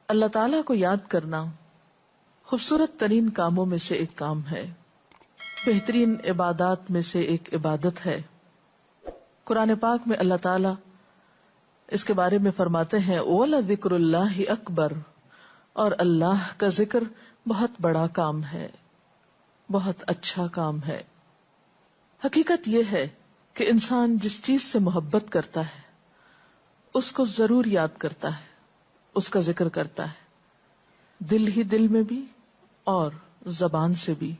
اللہ تعالیٰ کو یاد کرنا خوبصورت ترین کاموں میں سے ایک کام ہے، بہترین عبادات میں سے ایک عبادت ہے۔ قرآن پاک میں اللہ تعالیٰ اس کے بارے میں فرماتے ہیں وَلَذِكْرُ اللَّهِ أَكْبَرُ، اور اللہ کا ذکر بہت بڑا کام ہے، بہت اچھا کام ہے۔ حقیقت یہ ہے کہ انسان جس چیز سے محبت کرتا ہے اس کو ضرور یاد کرتا ہے، اس کا ذکر کرتا ہے، دل ہی دل میں بھی اور زبان سے بھی،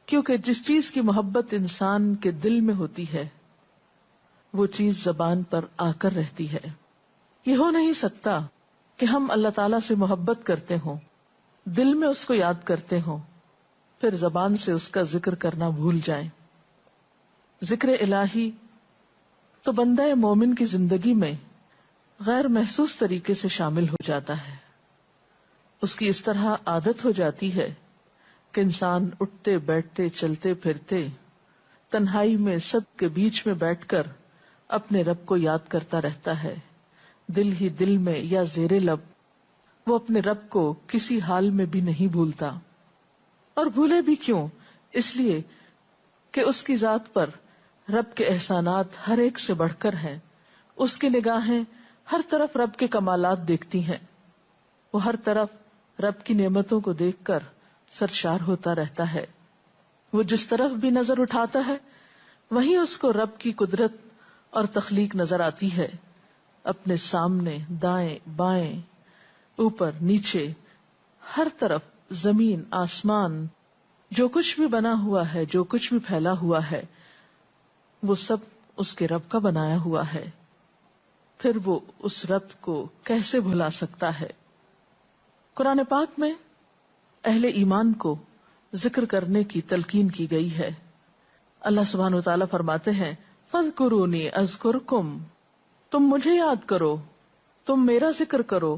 کیونکہ جس چیز کی محبت انسان کے دل میں ہوتی ہے وہ چیز زبان پر آ کر رہتی ہے۔ یہ ہو نہیں سکتا کہ ہم اللہ تعالیٰ سے محبت کرتے ہوں، دل میں اس کو یاد کرتے ہوں، پھر زبان سے اس کا ذکر کرنا بھول جائیں۔ ذکر الہی تو بندہ مومن کی زندگی میں غیر محسوس طریقے سے شامل ہو جاتا ہے، اس کی اس طرح عادت ہو جاتی ہے کہ انسان اٹھتے بیٹھتے چلتے پھرتے تنہائی میں سب کے بیچ میں بیٹھ کر اپنے رب کو یاد کرتا رہتا ہے، دل ہی دل میں یا زیر لب وہ اپنے رب کو کسی حال میں بھی نہیں بھولتا۔ اور بھولے بھی کیوں؟ اس لیے کہ اس کی ذات پر رب کے احسانات ہر ایک سے بڑھ کر ہیں، اس کی نگاہیں ہر طرف رب کے کمالات دیکھتی ہیں، وہ ہر طرف رب کی نعمتوں کو دیکھ کر سرشار ہوتا رہتا ہے۔ وہ جس طرف بھی نظر اٹھاتا ہے وہیں اس کو رب کی قدرت اور تخلیق نظر آتی ہے، اپنے سامنے دائیں بائیں اوپر نیچے ہر طرف زمین آسمان جو کچھ بھی بنا ہوا ہے، جو کچھ بھی پھیلا ہوا ہے وہ سب اس کے رب کا بنایا ہوا ہے، پھر وہ اس رب کو کیسے بھلا سکتا ہے؟ قرآن پاک میں اہل ایمان کو ذکر کرنے کی تلقین کی گئی ہے۔ اللہ سبحانہ و تعالیٰ فرماتے ہیں فَاذْكُرُونِي أَذْكُرْكُمْ، تم مجھے یاد کرو، تم میرا ذکر کرو،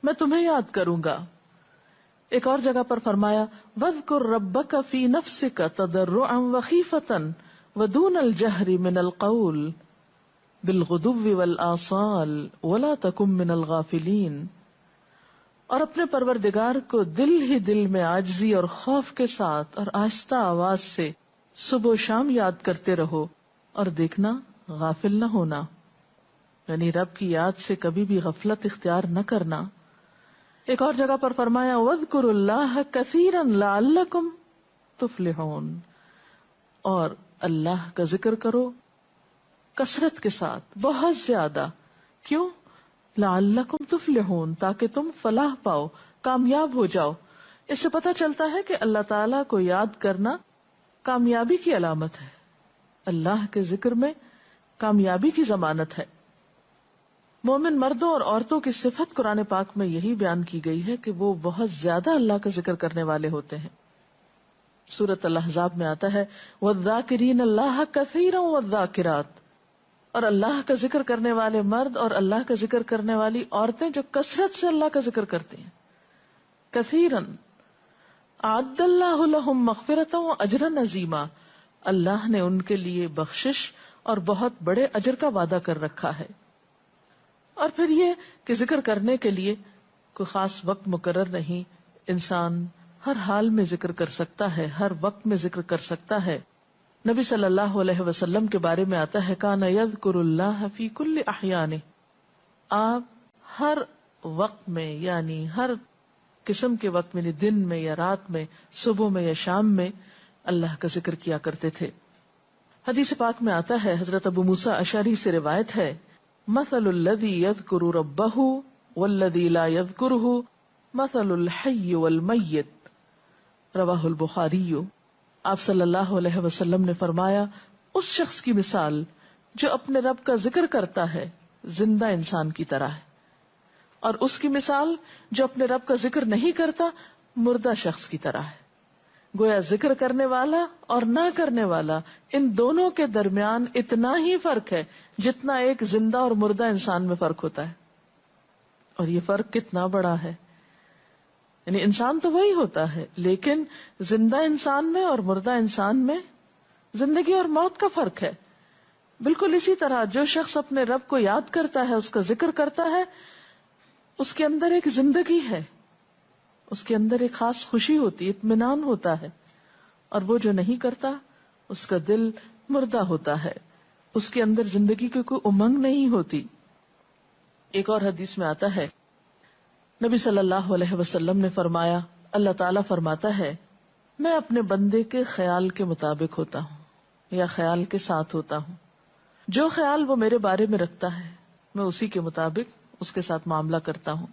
میں تمہیں یاد کروں گا۔ ایک اور جگہ پر فرمایا وَاذْكُرْ رَبَّكَ فِي نَفْسِكَ تَضَرُّعًا وَخِيفَةً وَدُونَ الْجَهْرِ مِنَ الْقَوْلِ بِالْغُدُوِّ وَالْآصَالِ وَلَا تَكُن مِّنَ الْغَافِلِينَ، اور اپنے پروردگار کو دل ہی دل میں عاجزی اور خوف کے ساتھ اور آہستہ آواز سے صبح و شام یاد کرتے رہو، اور دیکھنا غافل نہ ہونا، یعنی رب کی یاد سے کبھی بھی غفلت اختیار نہ کرنا۔ ایک اور جگہ پر فرمایا وَاذْكُرُوا اللَّهَ كَثِيرًا لَعَلَّكُمْ تُفْلِحُونَ، اور اللہ کا ذکر کرو کثرت کے ساتھ، بہت زیادہ، کیوں؟ لَعَلَّكُمْ تُفْلِحُونَ، تاکہ تم فلاح پاؤ، کامیاب ہو جاؤ۔ اس سے پتہ چلتا ہے کہ اللہ تعالیٰ کو یاد کرنا کامیابی کی علامت ہے، اللہ کے ذکر میں کامیابی کی ضمانت ہے۔ مومن مردوں اور عورتوں کی صفت قرآن پاک میں یہی بیان کی گئی ہے کہ وہ بہت زیادہ اللہ کا ذکر کرنے والے ہوتے ہیں۔ سورۃ الاحزاب میں آتا ہے وَالذَّاكِرِينَ اللَّهَ كَثِيرًا وَالذَّاكِرَاتِ، اور اللہ کا ذکر کرنے والے مرد اور اللہ کا ذکر کرنے والی عورتیں جو کثرت سے اللہ کا ذکر کرتی ہیں۔ کثیرن اعد اللہ لہم مغفرۃ واجرا عظیما، اللہ نے ان کے لیے بخشش اور بہت بڑے اجر کا وعدہ کر رکھا ہے۔ اور پھر یہ کہ ذکر کرنے کے لیے کوئی خاص وقت مقرر نہیں، انسان ہر حال میں ذکر کر سکتا ہے، ہر وقت میں ذکر کر سکتا ہے۔ نبی صلی اللہ علیہ وسلم کے بارے میں آتا ہے کان یذکر اللہ فی کل احیانہ، آپ ہر وقت میں یعنی ہر قسم کے وقت میں، دن میں یا رات میں، صبح میں یا شام میں اللہ کا ذکر کیا کرتے تھے۔ حدیث پاک میں آتا ہے، حضرت ابو موسیٰ اشعری سے روایت ہے مثل الذی یذکر ربہ والذی لا یذکرہ مثل الحی والمیت، رواہ البخاری۔ آپ صلی اللہ علیہ وسلم نے فرمایا اس شخص کی مثال جو اپنے رب کا ذکر کرتا ہے زندہ انسان کی طرح ہے، اور اس کی مثال جو اپنے رب کا ذکر نہیں کرتا مردہ شخص کی طرح ہے۔ گویا ذکر کرنے والا اور نہ کرنے والا، ان دونوں کے درمیان اتنا ہی فرق ہے جتنا ایک زندہ اور مردہ انسان میں فرق ہوتا ہے۔ اور یہ فرق کتنا بڑا ہے، یعنی انسان تو وہی ہوتا ہے لیکن زندہ انسان میں اور مردہ انسان میں زندگی اور موت کا فرق ہے۔ بالکل اسی طرح جو شخص اپنے رب کو یاد کرتا ہے، اس کا ذکر کرتا ہے، اس کے اندر ایک زندگی ہے، اس کے اندر ایک خاص خوشی ہوتی ہے، اطمینان ہوتا ہے. اور وہ جو نہیں کرتا اس کا دل مردہ ہوتا ہے، اس کے اندر زندگی کی کوئی امنگ نہیں ہوتی. ایک اور حدیث میں آتا ہے، نبی صلی اللہ علیہ وسلم نے فرمایا، اللہ تعالیٰ فرماتا ہے میں اپنے بندے کے خیال کے مطابق ہوتا ہوں یا خیال کے ساتھ ہوتا ہوں. جو خیال وہ میرے بارے میں رکھتا ہے میں اسی کے مطابق اس کے ساتھ معاملہ کرتا ہوں،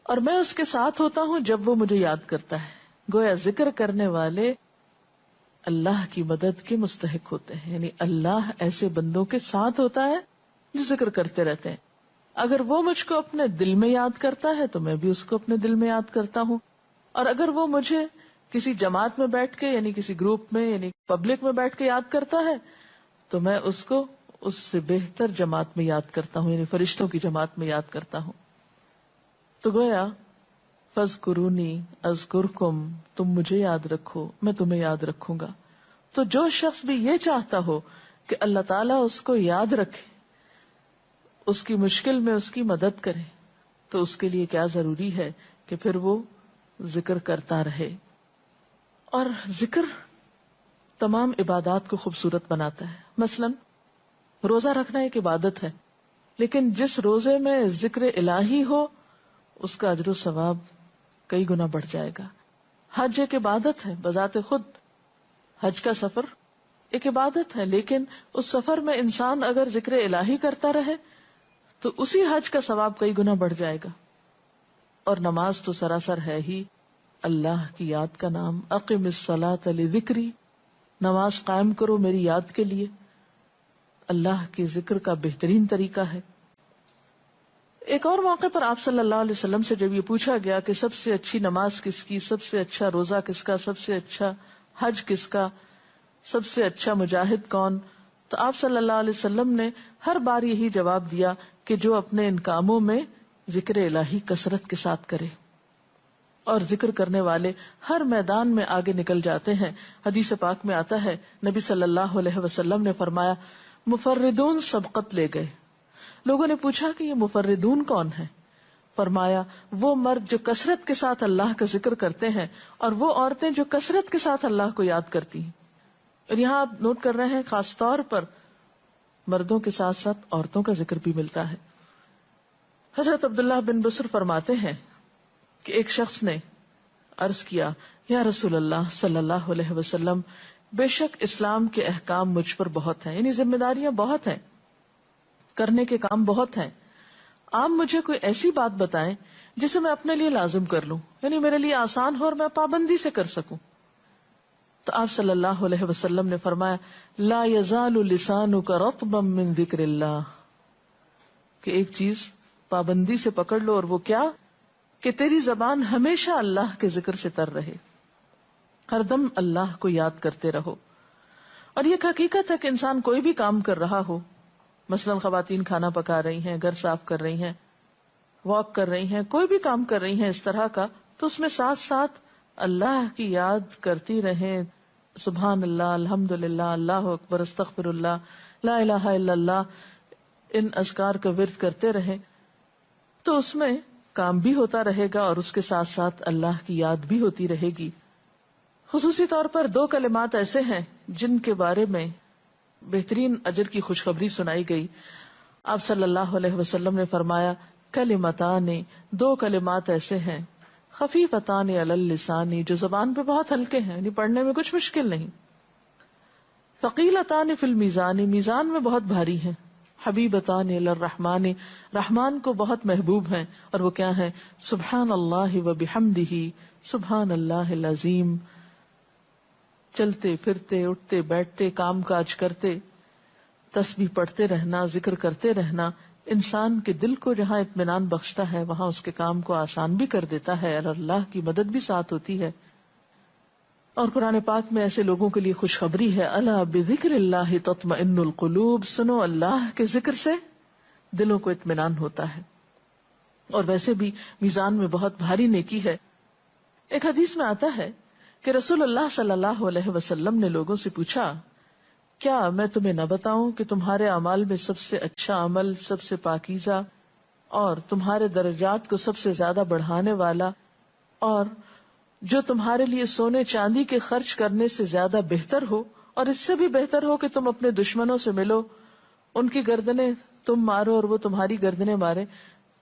اور میں اس کے ساتھ ہوتا ہوں جب وہ مجھے یاد کرتا ہے. گویا ذکر کرنے والے اللہ کی مدد کے مستحق ہوتے ہیں، یعنی اللہ ایسے بندوں کے ساتھ ہوتا ہے جو ذکر کرتے رہتے ہیں. اگر وہ مجھ کو اپنے دل میں یاد کرتا ہے تو میں بھی اس کو اپنے دل میں یاد کرتا ہوں، اور اگر وہ مجھے کسی جماعت میں بیٹھ کے یعنی کسی گروپ میں یعنی پبلک میں بیٹھ کے یاد کرتا ہے تو میں اس کو اس سے بہتر جماعت میں یاد کرتا ہوں، یعنی فرشتوں کی جماعت میں یاد کرتا ہوں. تو گویا فاذکرونی اذکرکم، تم مجھے یاد رکھو میں تمہیں یاد رکھوں گا. تو جو شخص بھی یہ چاہتا ہو کہ اللہ تعالیٰ اس کو یاد رکھے، اس کی مشکل میں اس کی مدد کرے، تو اس کے لیے کیا ضروری ہے کہ پھر وہ ذکر کرتا رہے. اور ذکر تمام عبادات کو خوبصورت بناتا ہے. مثلا روزہ رکھنا ایک عبادت ہے، لیکن جس روزے میں ذکر الہی ہو اس کا اجر و ثواب کئی گنا بڑھ جائے گا. حج ایک عبادت ہے بذات خود، حج کا سفر ایک عبادت ہے، لیکن اس سفر میں انسان اگر ذکر الہی کرتا رہے تو اسی حج کا ثواب کئی گنا بڑھ جائے گا. اور نماز تو سراسر ہے ہی اللہ کی یاد کا نام. اقم الصلاۃ لذکری، نماز قائم کرو میری یاد کے لیے. اللہ کے ذکر کا بہترین طریقہ ہے. ایک اور موقع پر آپ صلی اللہ علیہ وسلم سے جب یہ پوچھا گیا کہ سب سے اچھی نماز کس کی، سب سے اچھا روزہ کس کا، سب سے اچھا حج کس کا، سب سے اچھا مجاہد کون، تو آپ صلی اللہ علیہ وسلم نے ہر بار یہی جواب دیا کہ جو اپنے ان کاموں میں ذکر الہی کثرت کے ساتھ کرے. اور ذکر کرنے والے ہر میدان میں آگے نکل جاتے ہیں. حدیث پاک میں آتا ہے نبی صلی اللہ علیہ وسلم نے فرمایا مفردون سبقت لے گئے. لوگوں نے پوچھا کہ یہ مفردون کون ہے؟ فرمایا وہ مرد جو کثرت کے ساتھ اللہ کا ذکر کرتے ہیں اور وہ عورتیں جو کثرت کے ساتھ اللہ کو یاد کرتی ہیں. اور یہاں آپ نوٹ کر رہے ہیں خاص طور پر مردوں کے ساتھ ساتھ عورتوں کا ذکر بھی ملتا ہے. حضرت عبداللہ بن بصر فرماتے ہیں کہ ایک شخص نے عرض کیا یا رسول اللہ صلی اللہ علیہ وسلم، بے شک اسلام کے احکام مجھ پر بہت ہیں، یعنی ذمہ داریاں بہت ہیں، کرنے کے کام بہت ہیں. آپ مجھے کوئی ایسی بات بتائیں جسے میں اپنے لیے لازم کر لوں، یعنی میرے لیے آسان ہو اور میں پابندی سے کر سکوں. تو آپ صلی اللہ علیہ وسلم نے فرمایا لا یزال لسانک رطبا من ذکر اللہ، کہ ایک چیز پابندی سے پکڑ لو، اور وہ کیا کہ تیری زبان ہمیشہ اللہ کے ذکر سے تر رہے، ہر دم اللہ کو یاد کرتے رہو. اور یہ حقیقت ہے کہ انسان کوئی بھی کام کر رہا ہو، مثلا خواتین کھانا پکا رہی ہیں، گھر صاف کر رہی ہیں، واک کر رہی ہیں، کوئی بھی کام کر رہی ہیں اس طرح کا، تو اس میں ساتھ ساتھ اللہ کی یاد کرتی رہیں. سبحان اللہ، الحمدللہ، اللہ اکبر، استغفر اللہ، لا الہ الا اللہ، ان اذکار کا ورد کرتے رہیں، تو اس میں کام بھی ہوتا رہے گا اور اس کے ساتھ ساتھ اللہ کی یاد بھی ہوتی رہے گی. خصوصی طور پر 2 کلمات ایسے ہیں جن کے بارے میں بہترین اجر کی خوشخبری سنائی گئی. آپ صلی اللہ علیہ وسلم نے فرمایا کلمتان، 2 کلمات ایسے ہیں خفیفتان علی اللسان، جو زبان پہ بہت ہلکے ہیں، یعنی پڑھنے میں کچھ مشکل نہیں. ثقیلتان فی المیزان، میزان میں بہت بھاری ہیں. حبیبتان الی الرحمن، رحمان کو بہت محبوب ہیں. اور وہ کیا ہیں؟ سبحان اللہ و بحمدہ، سبحان اللہ العظیم. چلتے پھرتے، اٹھتے بیٹھتے، کام کاج کرتے، تسبیح پڑھتے رہنا، ذکر کرتے رہنا انسان کے دل کو جہاں اطمینان بخشتا ہے وہاں اس کے کام کو آسان بھی کر دیتا ہے، اور اللہ کی مدد بھی ساتھ ہوتی ہے. اور قرآن پاک میں ایسے لوگوں کے لیے خوشخبری ہے، الا بذکر اللہ تطمئن القلوب، سنو اللہ کے ذکر سے دلوں کو اطمینان ہوتا ہے. اور ویسے بھی میزان میں بہت بھاری نیکی ہے. ایک حدیث میں آتا ہے کہ رسول اللہ صلی اللہ علیہ وسلم نے لوگوں سے پوچھا کیا میں تمہیں نہ بتاؤں کہ تمہارے اعمال میں سب سے اچھا عمل، سب سے پاکیزہ اور تمہارے درجات کو سب سے زیادہ بڑھانے والا، اور جو تمہارے لیے سونے چاندی کے خرچ کرنے سے زیادہ بہتر ہو، اور اس سے بھی بہتر ہو کہ تم اپنے دشمنوں سے ملو، ان کی گردنیں تم مارو اور وہ تمہاری گردنیں مارے،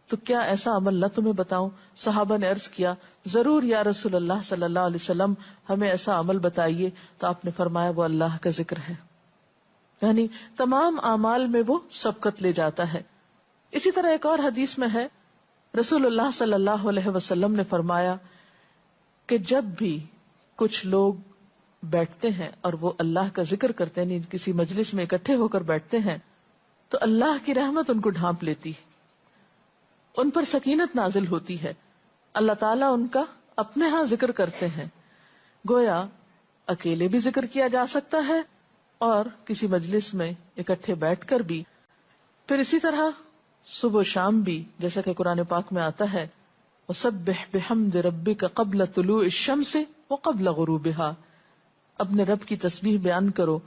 تو کیا ایسا عمل نہ تمہیں بتاؤں؟ صحابہ نے عرض کیا، ضرور یا رسول اللہ صلی اللہ علیہ وسلم، ہمیں ایسا عمل بتائیے۔ تو آپ نے فرمایا وہ اللہ کا ذکر ہے، یعنی تمام اعمال میں وہ سبقت لے جاتا ہے۔ اسی طرح ایک اور حدیث میں ہے، رسول اللہ صلی اللہ علیہ وسلم نے فرمایا کہ جب بھی کچھ لوگ بیٹھتے ہیں اور وہ اللہ کا ذکر کرتے ہیں، کسی مجلس میں اکٹھے ہو کر بیٹھتے ہیں، تو اللہ کی رحمت ان کو ڈھانپ لیتی ہے، ان پر سکینت نازل ہوتی ہے، اللہ تعالیٰ ان کا اپنے ہاں ذکر کرتے ہیں۔ گویا اکیلے بھی ذکر کیا جا سکتا ہے اور کسی مجلس میں اکٹھے بیٹھ کر بھی۔ پھر اسی طرح صبح و شام بھی، جیسا کہ قرآن پاک میں آتا ہے، وَسَبِّحْ بِحَمْدِ رَبِّكَ قَبْلَ طُلُوعِ الشَّمْسِ وَقَبْلَ غُرُوبِهَا، اپنے رب کی تسبیح بیان کرو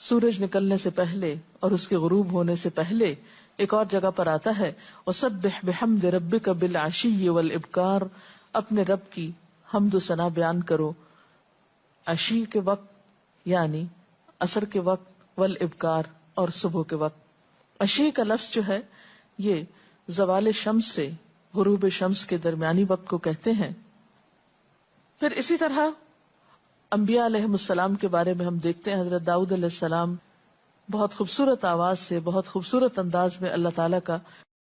سورج نکلنے سے پہلے اور اس کے غروب ہونے سے پہلے۔ ایک اور جگہ پر آتا ہے وَسَبِّحْ بِحَمْدِ رَبِّكَ بِالْعَشِيِّ وَالْإِبْكَارِ، اپنے رب کی حمد و ثنا بیان کرو عشی کے وقت یعنی عصر کے وقت، والابکار اور صبح کے وقت۔ عشی کا لفظ جو ہے یہ زوال شمس سے غروب شمس کے درمیانی وقت کو کہتے ہیں۔ پھر اسی طرح انبیاء علیہ السلام کے بارے میں ہم دیکھتے ہیں، حضرت داؤد علیہ السلام بہت خوبصورت آواز سے، بہت خوبصورت انداز میں اللہ تعالیٰ کا